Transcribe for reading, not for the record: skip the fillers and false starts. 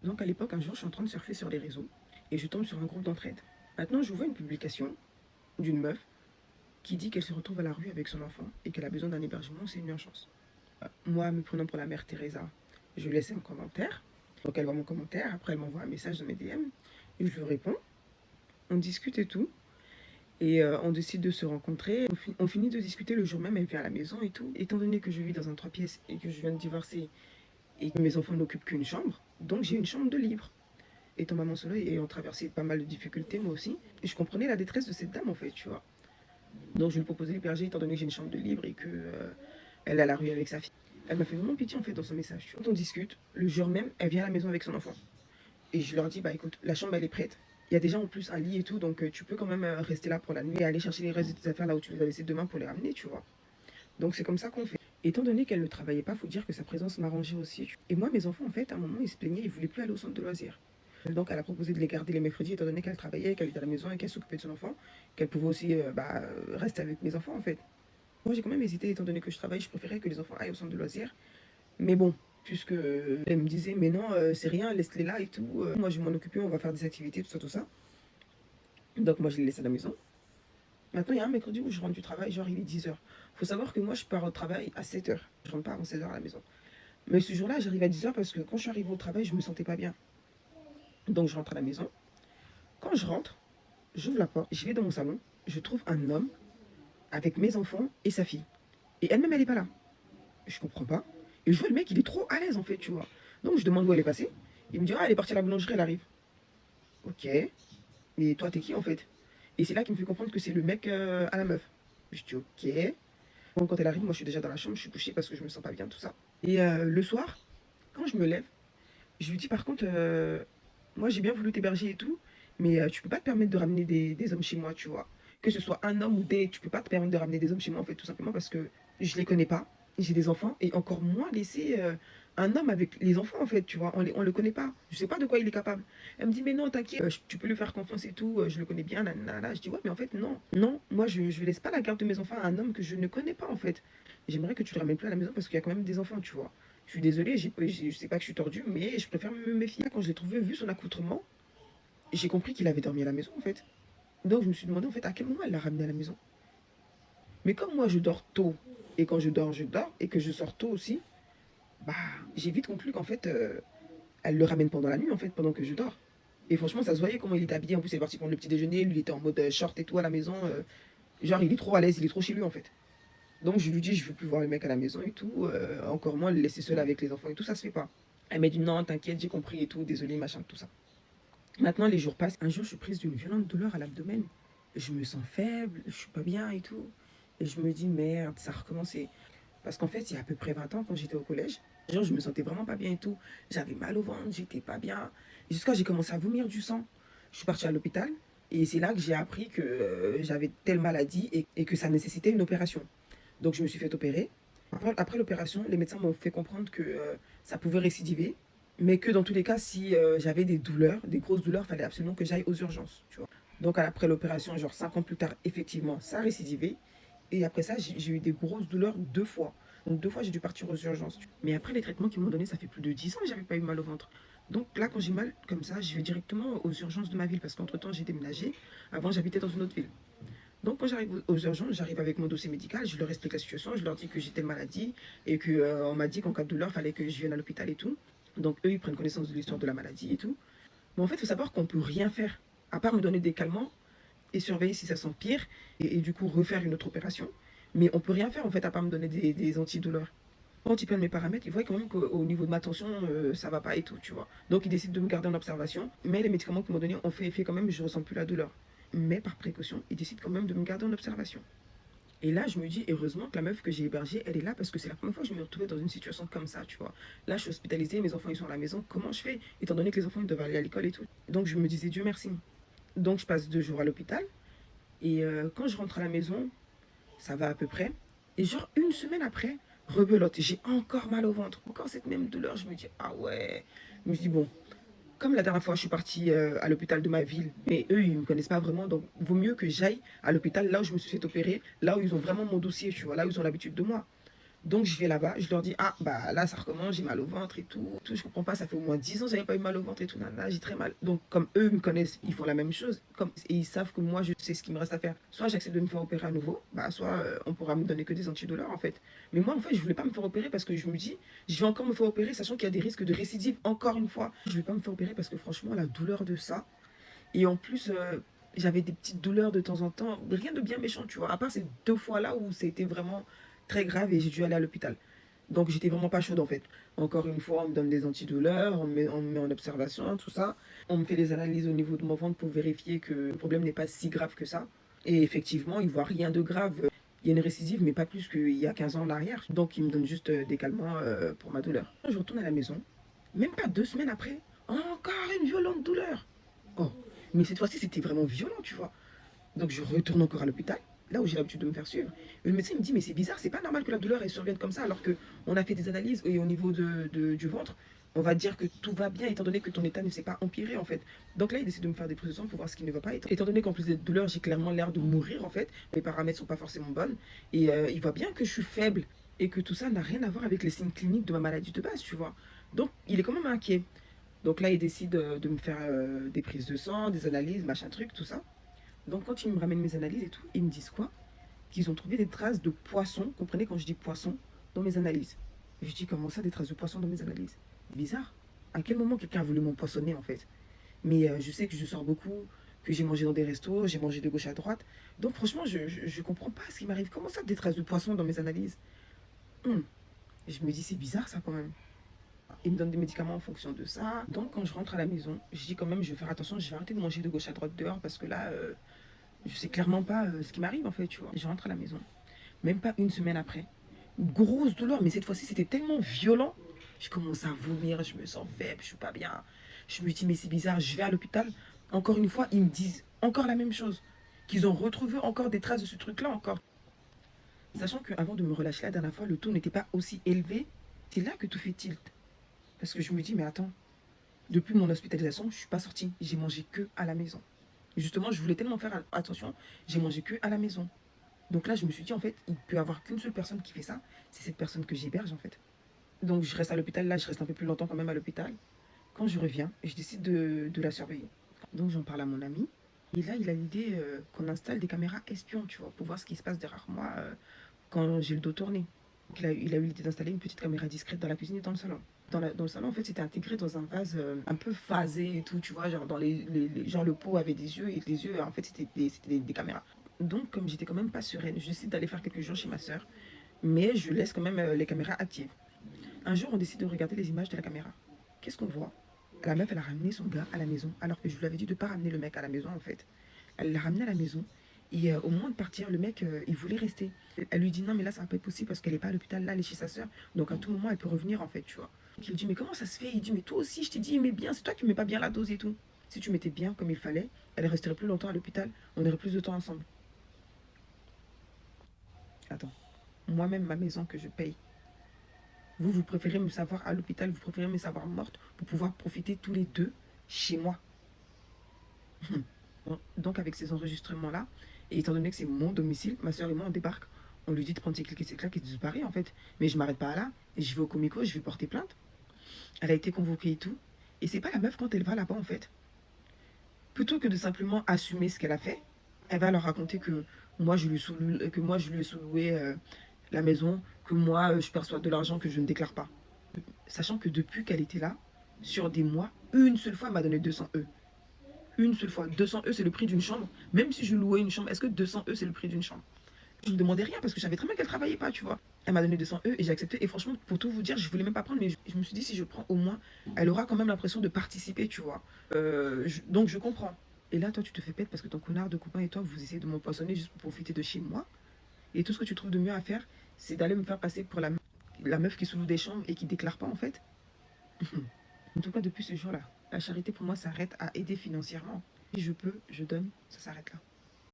Donc à l'époque, un jour, je suis en train de surfer sur les réseaux et je tombe sur un groupe d'entraide. Maintenant, je vois une publication d'une meuf qui dit qu'elle se retrouve à la rue avec son enfant et qu'elle a besoin d'un hébergement, c'est une urgence. Moi, me prenant pour la mère Teresa, je lui laisse un commentaire. Donc elle voit mon commentaire, après elle m'envoie un message dans mes DM et je lui réponds. On discute et tout. Et on décide de se rencontrer. On finit de discuter le jour même, elle vient à la maison et tout. Étant donné que je vis dans un 3 pièces et que je viens de divorcer et que mes enfants n'occupent qu'une chambre, donc j'ai une chambre de libre. Étant maman solo et ayant traversé pas mal de difficultés moi aussi, et je comprenais la détresse de cette dame en fait, tu vois. Donc je lui proposais l'héberger étant donné que j'ai une chambre de libre et que elle est à la rue avec sa fille. Elle m'a fait vraiment pitié en fait dans son message. Tu vois. Quand on discute, le jour même, elle vient à la maison avec son enfant. Et je leur dis, bah écoute, la chambre elle est prête. Il y a déjà en plus un lit et tout, donc tu peux quand même rester là pour la nuit et aller chercher les restes de tes affaires là où tu les as laissées demain pour les ramener, tu vois. Donc c'est comme ça qu'on fait. Étant donné qu'elle ne travaillait pas, faut dire que sa présence m'arrangeait aussi. Et moi, mes enfants, en fait, à un moment, ils se plaignaient, ils voulaient plus aller au centre de loisirs. Donc elle a proposé de les garder les mercredis, étant donné qu'elle travaillait, qu'elle était à la maison et qu'elle s'occupait de son enfant, qu'elle pouvait aussi rester avec mes enfants, en fait. Moi, j'ai quand même hésité, étant donné que je travaille, je préférais que les enfants aillent au centre de loisirs. Mais bon, puisque elle me disait, mais non, c'est rien, laisse-les là et tout. Moi, je vais m'en occuper, on va faire des activités, tout ça, tout ça. Donc moi, je les laisse à la maison. Maintenant, il y a un mercredi où je rentre du travail, genre il est 10 heures. Faut savoir que moi, je pars au travail à 7 heures. Je rentre pas avant 16 heures à la maison. Mais ce jour-là, j'arrive à 10 heures parce que quand je suis arrivée au travail, je me sentais pas bien. Donc je rentre à la maison. Quand je rentre, j'ouvre la porte, je vais dans mon salon, je trouve un homme avec mes enfants et sa fille. Et elle-même, elle est pas là. Je comprends pas. Et je vois le mec, il est trop à l'aise en fait, tu vois. Donc je demande où elle est passée. Il me dit, ah, elle est partie à la boulangerie, elle arrive. Ok. Mais toi, t'es qui en fait? Et c'est là qu'il me fait comprendre que c'est le mec à la meuf. Je dis, ok. Bon, quand elle arrive, moi je suis déjà dans la chambre, je suis couchée parce que je me sens pas bien, tout ça. Et le soir, quand je me lève, je lui dis par contre, moi j'ai bien voulu t'héberger et tout, mais tu peux pas te permettre de ramener des hommes chez moi, tu vois. Que ce soit un homme ou des, tu peux pas te permettre de ramener des hommes chez moi en fait, tout simplement parce que je les connais pas, j'ai des enfants et encore moins laisser un homme avec les enfants en fait, tu vois. On le connaît pas, je sais pas de quoi il est capable. Elle me dit mais non t'inquiète, tu peux lui faire confiance et tout, je le connais bien, nanana. Je dis ouais mais en fait non, non, moi je laisse pas la garde de mes enfants à un homme que je ne connais pas en fait. J'aimerais que tu le ramènes plus à la maison parce qu'il y a quand même des enfants, tu vois. Je suis désolée, je sais pas que je suis tordue, mais je préfère me méfier. Quand je l'ai trouvé, vu son accoutrement, j'ai compris qu'il avait dormi à la maison en fait. Donc je me suis demandé en fait à quel moment elle l'a ramené à la maison. Mais comme moi je dors tôt, et quand je dors, et que je sors tôt aussi, bah j'ai vite conclu qu'en fait elle le ramène pendant la nuit en fait, pendant que je dors. Et franchement ça se voyait comment il était habillé, en plus il est parti prendre le petit déjeuner, lui il était en mode short et tout à la maison, genre il est trop à l'aise, il est trop chez lui en fait. Donc je lui dis je veux plus voir le mec à la maison et tout, encore moins le laisser seul avec les enfants et tout, ça se fait pas. Elle m'a dit non t'inquiète j'ai compris et tout, désolé machin tout ça. Maintenant, les jours passent. Un jour, je suis prise d'une violente douleur à l'abdomen. Je me sens faible, je suis pas bien et tout. Et je me dis, merde, ça a recommencé. Parce qu'en fait, il y a à peu près 20 ans, quand j'étais au collège, genre, je me sentais vraiment pas bien et tout. J'avais mal au ventre, j'étais pas bien. Jusqu'à j'ai commencé à vomir du sang. Je suis partie à l'hôpital. Et c'est là que j'ai appris que j'avais telle maladie et que ça nécessitait une opération. Donc, je me suis fait opérer. Après l'opération, les médecins m'ont fait comprendre que ça pouvait récidiver, mais que dans tous les cas, si j'avais des douleurs, des grosses douleurs, il fallait absolument que j'aille aux urgences, tu vois. Donc après l'opération, genre 5 ans plus tard, effectivement, ça a récidivé. Et après ça, j'ai eu des grosses douleurs 2 fois. Donc 2 fois, j'ai dû partir aux urgences. Mais après les traitements qu'ils m'ont donnés, ça fait plus de 10 ans que j'avais pas eu mal au ventre. Donc là, quand j'ai mal comme ça, je vais directement aux urgences de ma ville parce qu'entre-temps, j'ai déménagé. Avant, j'habitais dans une autre ville. Donc quand j'arrive aux urgences, j'arrive avec mon dossier médical, je leur explique la situation, je leur dis que j'ai telle maladie et que on m'a dit qu'en cas de douleur, il fallait que je vienne à l'hôpital et tout. Donc eux, ils prennent connaissance de l'histoire de la maladie et tout. Mais en fait, il faut savoir qu'on peut rien faire, à part me donner des calmants et surveiller si ça s'empire et du coup refaire une autre opération. Mais on peut rien faire en fait, à part me donner des antidouleurs. Quand ils prennent mes paramètres, ils voient quand même qu'au niveau de ma tension, ça va pas et tout, tu vois. Donc ils décident de me garder en observation. Mais les médicaments qu'ils m'ont donnés ont fait effet quand même, je ressens plus la douleur. Mais par précaution, ils décident quand même de me garder en observation. Et là, je me dis, heureusement que la meuf que j'ai hébergée, elle est là parce que c'est la première fois que je me retrouvais dans une situation comme ça, tu vois. Là, je suis hospitalisée, mes enfants, ils sont à la maison. Comment je fais? Étant donné que les enfants, ils doivent aller à l'école et tout. Donc, je me disais, Dieu merci. Donc, je passe 2 jours à l'hôpital. Et quand je rentre à la maison, ça va à peu près. Et genre, une semaine après, rebelote, j'ai encore mal au ventre. Encore cette même douleur. Je me dis, ah ouais. Je me dis, bon, comme la dernière fois, je suis partie à l'hôpital de ma ville, mais eux, ils ne me connaissent pas vraiment, donc vaut mieux que j'aille à l'hôpital là où je me suis fait opérer, là où ils ont vraiment mon dossier, tu vois, là où ils ont l'habitude de moi. Donc je vais là-bas, je leur dis, ah bah là ça recommence, j'ai mal au ventre et tout, je comprends pas, ça fait au moins 10 ans que j'avais pas eu mal au ventre et tout, nana, j'ai très mal. Donc comme eux me connaissent, ils font la même chose, et ils savent que moi je sais ce qu'il me reste à faire. Soit j'accepte de me faire opérer à nouveau, bah soit on pourra me donner que des antidouleurs en fait. Mais moi en fait je voulais pas me faire opérer parce que je me dis, je vais encore me faire opérer sachant qu'il y a des risques de récidive encore une fois. Je vais pas me faire opérer parce que franchement la douleur de ça, et en plus j'avais des petites douleurs de temps en temps, rien de bien méchant tu vois, à part ces 2 fois là où c'était vraiment très grave et j'ai dû aller à l'hôpital. Donc j'étais vraiment pas chaude en fait. Encore une fois, on me donne des antidouleurs, on me met en observation, tout ça. On me fait des analyses au niveau de mon ventre pour vérifier que le problème n'est pas si grave que ça. Et effectivement, ils voient rien de grave. Il y a une récidive, mais pas plus qu'il y a 15 ans en arrière. Donc ils me donnent juste des calmants pour ma douleur. Je retourne à la maison, même pas 2 semaines après, encore une violente douleur. Oh, mais cette fois-ci c'était vraiment violent, tu vois. Donc je retourne encore à l'hôpital, là où j'ai l'habitude de me faire suivre. Et le médecin me dit, mais c'est bizarre, c'est pas normal que la douleur elle survienne comme ça, alors qu'on a fait des analyses et au niveau du ventre, on va dire que tout va bien, étant donné que ton état ne s'est pas empiré en fait. Donc là, il décide de me faire des prises de sang pour voir ce qui ne va pas. Étant donné qu'en plus des douleurs, j'ai clairement l'air de mourir en fait, mes paramètres sont pas forcément bonnes. Et il voit bien que je suis faible et que tout ça n'a rien à voir avec les signes cliniques de ma maladie de base, tu vois. Donc il est quand même inquiet. Donc là, il décide de me faire des prises de sang, des analyses, machin truc, tout ça. Donc quand ils me ramènent mes analyses et tout, ils me disent quoi? Qu'ils ont trouvé des traces de poisson, comprenez quand je dis poisson, dans mes analyses. Et je dis comment ça, des traces de poisson dans mes analyses? Bizarre. À quel moment quelqu'un a voulu m'empoisonner en fait? Mais je sais que je sors beaucoup, que j'ai mangé dans des restos, j'ai mangé de gauche à droite. Donc franchement, je comprends pas ce qui m'arrive. Comment ça, des traces de poisson dans mes analyses? Hum. Et je me dis, c'est bizarre ça quand même. Ils me donnent des médicaments en fonction de ça. Donc quand je rentre à la maison, je dis quand même, je vais faire attention, je vais arrêter de manger de gauche à droite dehors parce que là, je sais clairement pas ce qui m'arrive en fait, tu vois. Je rentre à la maison, même pas une semaine après. Une grosse douleur, mais cette fois-ci c'était tellement violent. Je commence à vomir, je me sens faible, je suis pas bien. Je me dis, mais c'est bizarre, je vais à l'hôpital. Encore une fois, ils me disent encore la même chose. Qu'ils ont retrouvé encore des traces de ce truc-là encore. Sachant qu'avant de me relâcher la dernière fois, le taux n'était pas aussi élevé. C'est là que tout fait tilt. Parce que je me dis, mais attends, depuis mon hospitalisation, je suis pas sortie. J'ai mangé que à la maison. Et justement, je voulais tellement faire attention, j'ai mangé que à la maison. Donc là, je me suis dit, en fait, il peut y avoir qu'une seule personne qui fait ça. C'est cette personne que j'héberge, en fait. Donc je reste à l'hôpital. Là, je reste un peu plus longtemps quand même à l'hôpital. Quand je reviens, je décide de la surveiller. Donc j'en parle à mon ami. Et là, il a l'idée qu'on installe des caméras espions, tu vois, pour voir ce qui se passe derrière moi quand j'ai le dos tourné. Donc, il a eu l'idée d'installer une petite caméra discrète dans la cuisine et dans le salon. Dans le salon, en fait, c'était intégré dans un vase un peu phasé et tout, tu vois, genre, genre le pot avait des yeux et les yeux, en fait, c'était des caméras. Donc, comme j'étais quand même pas sereine, je décide d'aller faire quelques jours chez ma soeur, mais je laisse quand même les caméras actives. Un jour, on décide de regarder les images de la caméra. Qu'est-ce qu'on voit? La meuf, elle a ramené son gars à la maison, alors que je lui avais dit de ne pas ramener le mec à la maison, en fait. Elle l'a ramené à la maison, et au moment de partir, le mec, il voulait rester. Elle lui dit non, mais là, ça va pas être possible parce qu'elle est pas à l'hôpital, là, elle est chez sa soeur, donc à tout moment, elle peut revenir, en fait, tu vois. Donc, il lui dit, mais comment ça se fait? Il dit, mais toi aussi, je t'ai dit, mais bien, c'est toi qui mets pas bien la dose et tout. Si tu mettais bien comme il fallait, elle resterait plus longtemps à l'hôpital, on aurait plus de temps ensemble. Attends, moi-même, ma maison que je paye. Vous préférez me savoir à l'hôpital, vous préférez me savoir morte pour pouvoir profiter tous les deux chez moi. Donc avec ces enregistrements-là, et étant donné que c'est mon domicile, ma soeur et moi on débarque. On lui dit de prendre ses clics et ses claques et de se barrer en fait. Mais je m'arrête pas là. Je vais au comico, je vais porter plainte. Elle a été convoquée et tout. Et c'est pas la meuf quand elle va là-bas en fait. Plutôt que de simplement assumer ce qu'elle a fait, elle va leur raconter que moi je lui, que moi, je lui ai sous-loué la maison, que moi je perçois de l'argent que je ne déclare pas. Sachant que depuis qu'elle était là, sur des mois, une seule fois elle m'a donné 200 E. Une seule fois. 200 E, c'est le prix d'une chambre. Même si je louais une chambre, est-ce que 200 E, c'est le prix d'une chambre? Je ne demandais rien parce que je savais très bien qu'elle travaillait pas, tu vois. Elle m'a donné 200 E et j'ai accepté. Et franchement, pour tout vous dire, je voulais même pas prendre, mais je me suis dit, si je prends au moins, elle aura quand même l'impression de participer, tu vois. Donc je comprends. Et là, toi, tu te fais pète parce que ton connard de copain et toi, vous essayez de m'empoisonner juste pour profiter de chez moi. Et tout ce que tu trouves de mieux à faire, c'est d'aller me faire passer pour la meuf qui sous-loue des chambres et qui déclare pas, en fait. En tout cas, depuis ce jour-là, la charité pour moi s'arrête à aider financièrement. Si je peux, je donne, ça s'arrête là.